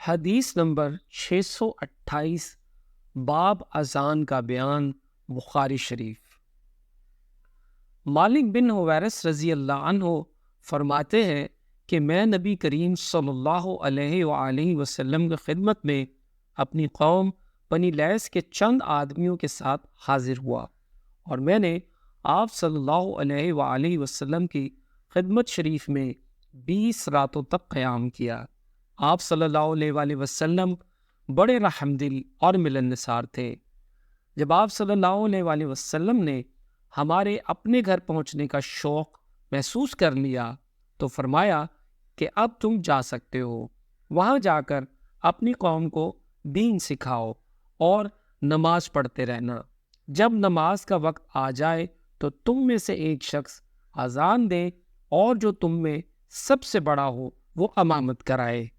हदीस नंबर 628 बाब अजान का बयान बुखारी शरीफ। मालिक बिन हुवैरिस रजी अल्लाह अन्हो फरमाते हैं कि मैं नबी करीम सल्लल्लाहु अलैहि वसल्लम की खिदमत में अपनी कौम बनी लैस के चंद आदमियों के साथ हाजिर हुआ और मैंने आप सल्लल्लाहु अलैहि वसल्लम की खिदमत शरीफ में 20 रातों तक क़याम किया। आप सल्लल्लाहु अलैहि वसल्लम बड़े रहमदिल और मिलनसार थे। जब आप सल्लल्लाहु अलैहि वसल्लम ने हमारे अपने घर पहुंचने का शौक महसूस कर लिया तो फरमाया कि अब तुम जा सकते हो। वहां जाकर अपनी कौम को दीन सिखाओ और नमाज पढ़ते रहना। जब नमाज का वक्त आ जाए तो तुम में से एक शख्स अजान दे और जो तुम में सबसे बड़ा हो वो अमामत कराए।